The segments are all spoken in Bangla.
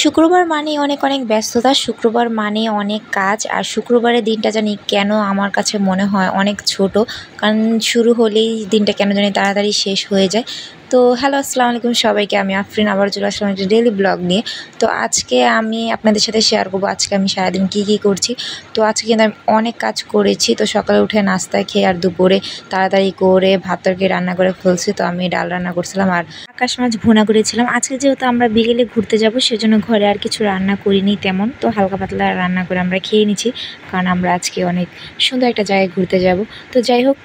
শুক্রবার মানে অনেক অনেক ব্যস্ততা, শুক্রবার মানে অনেক কাজ। আর শুক্রবারের দিনটা জানি কেন আমার কাছে মনে হয় অনেক ছোট, কারণ শুরু হলেই দিনটা কেন জানি তাড়াতাড়ি শেষ হয়ে যায়। তো হ্যালো, আসসালামু আলাইকুম সবাইকে। আমি আফরিন আবার চলে আসলাম একটা ডেইলি ব্লগ নিয়ে। তো আজকে আমি আপনাদের সাথে শেয়ার করবো আজকে আমি সারাদিন কী করছি। তো আজকে কিন্তু আমি অনেক কাজ করেছি। তো সকালে উঠে নাস্তা খেয়ে আর দুপুরে তাড়াতাড়ি করে ভাত তরকারি রান্না করে ফেলছি। তো আমি ডাল রান্না করছিলাম আর আকাশ মাছ ভুনা করেছিলাম। আজকে যেহেতু আমরা বিকেলে ঘুরতে যাব, সেজন্য ঘরে আর কিছু রান্না করিনি তেমন। তো হালকা পাতলা রান্না করে আমরা খেয়ে নিচ্ছি, কারণ আমরা আজকে অনেক সুন্দর একটা জায়গায় ঘুরতে যাব। তো যাই হোক,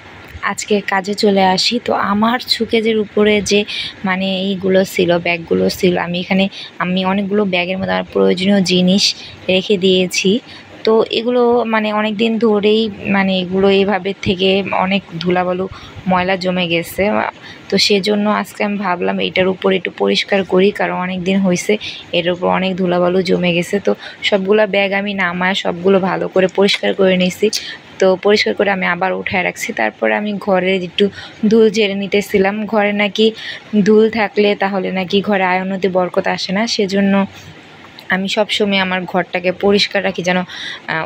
আজকে কাজে চলে আসি। তো আমার সুকেজের উপরে যে এইগুলো ছিল, ব্যাগগুলো ছিল, আমি অনেকগুলো ব্যাগের মধ্যে আমার প্রয়োজনীয় জিনিস রেখে দিয়েছি। তো এগুলো অনেক দিন ধরেই এগুলো এইভাবে থেকে অনেক ধুলাবালু ময়লা জমে গেছে। তো সেজন্য আজকে আমি ভাবলাম এটার উপর একটু পরিষ্কার করি, কারণ অনেক দিন হয়েছে এর উপর অনেক ধুলাবালু জমে গেছে। তো সবগুলো ব্যাগ আমি নামায় সবগুলো ভালো করে পরিষ্কার করে নিয়েছি। তো পরিষ্কার করে আমি আবার উঠায় রাখছি। তারপরে আমি ঘরে একটু ধুল ঝেড়ে নিতেছিলাম। ঘরে নাকি ধুল থাকলে তাহলে নাকি ঘরে আয়ুর্নতি বরকত আসে না, সেজন্য আমি সবসময় আমার ঘরটাকে পরিষ্কার রাখি, যেন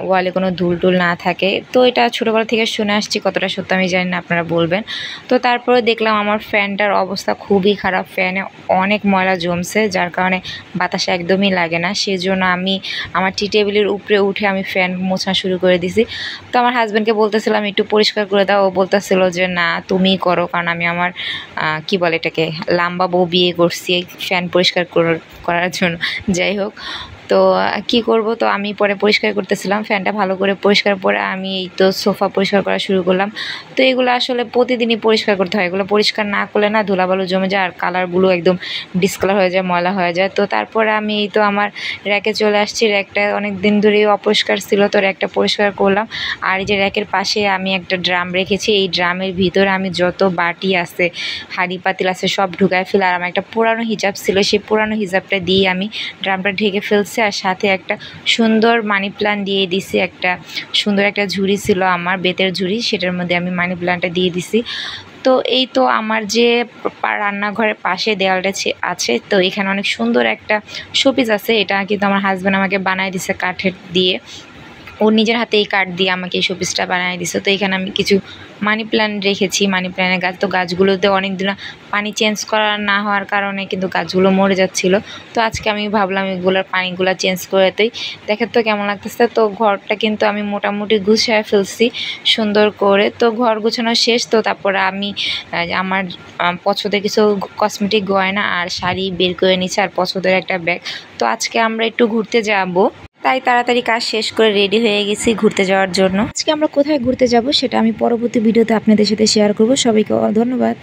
ওয়ালে কোনো ধুল টুল না থাকে। তো এটা ছোটোবেলা থেকে শুনে আসছি, কতটা সত্য আমি জানি না, আপনারা বলবেন। তো তারপরে দেখলাম আমার ফ্যানটার অবস্থা খুবই খারাপ, ফ্যানে অনেক ময়লা জমছে, যার কারণে বাতাস একদমই লাগে না। সেজন্য আমি আমার টি টেবিলের উপরে উঠে আমি ফ্যান মোছা শুরু করে দিছি। তো আমার হাজব্যান্ডকে বলতেছিলাম একটু পরিষ্কার করে দাও, ও বলতেছিল যে না তুমিই করো, কারণ আমি আমার কি বলে এটাকে লাম্বা বউ বিয়ে করছি ফ্যান পরিষ্কার করার জন্য। যাই হোক, তো কি করব, তো আমি পরে পরিষ্কার করতেছিলাম ফ্যানটা ভালো করে। পরিষ্কার পরে আমি এই তো সোফা পরিষ্কার করা শুরু করলাম। তো এগুলো আসলে প্রতিদিনই পরিষ্কার করতে হয়, এগুলো পরিষ্কার না করলে না ধুলাবালু জমে যায় আর কালারগুলো একদম ডিসকালার হয়ে যায়, ময়লা হয়ে যায়। তো তারপরে আমি এই তো আমার র্যাকে চলে আসছি। র্যাকটা অনেক দিন ধরেই অপরিষ্কার ছিল, তো র্যাকটা পরিষ্কার করলাম। আর এই যে র্যাকের পাশে আমি একটা ড্রাম রেখেছি, এই ড্রামের ভিতরে আমি যত বাটি আছে, হাঁড়ি পাতিল আছে, সব ঢুকায় ফেলে। আর আমার একটা পুরানো হিজাব ছিল, সেই পুরানো হিজাবটা দিয়ে আমি ড্রামটা ঢেকে ফেলছি। আর সাথে একটা সুন্দর মানি প্ল্যান্ট দিয়ে দিছি, একটা সুন্দর একটা ঝুড়ি ছিল আমার বেতের ঝুড়ি, সেটার মধ্যে আমি মানি প্ল্যান্টটা দিয়ে দিছি। তো এই তো আমার যে রান্নাঘরের পাশে দেওয়ালটা আছে, তো এখানে অনেক সুন্দর একটা শোপিস আছে। এটা কিন্তু আমার হাজব্যান্ড আমাকে বানায় দিছে কাঠের দিয়ে, ওর নিজের হাতে এই কাঠ দিয়ে আমাকে এই শোপিসটা বানিয়ে দিছে। তো এখানে আমি কিছু মানি প্ল্যান্ট রেখেছি, মানি প্ল্যান্টের গাছ। তো গাছগুলোতে অনেক দিন পানি চেঞ্জ করা না হওয়ার কারণে কিন্তু গাছগুলো মরে যাচ্ছিলো। তো আজকে আমি ভাবলাম এগুলোর পানিগুলো চেঞ্জ করে দিই। দেখে তো কেমন লাগতেছে। তো ঘরটা কিন্তু আমি মোটামুটি গুছিয়ে ফেলছি সুন্দর করে। তো ঘর গুছানো শেষ। তো তারপরে আমি আমার পছন্দের কিছু কসমেটিক গয়না আর শাড়ি বের করে নিচ্ছি, আর পছন্দের একটা ব্যাগ। তো আজকে আমরা একটু ঘুরতে যাব, তাই তাড়াতাড়ি কাজ শেষ করে রেডি হয়ে গেছি ঘুরতে যাওয়ার জন্য। আজকে আমরা কোথায় ঘুরতে যাব সেটা আমি পরবর্তী ভিডিওতে আপনাদের সাথে শেয়ার করব। সবাইকে ধন্যবাদ।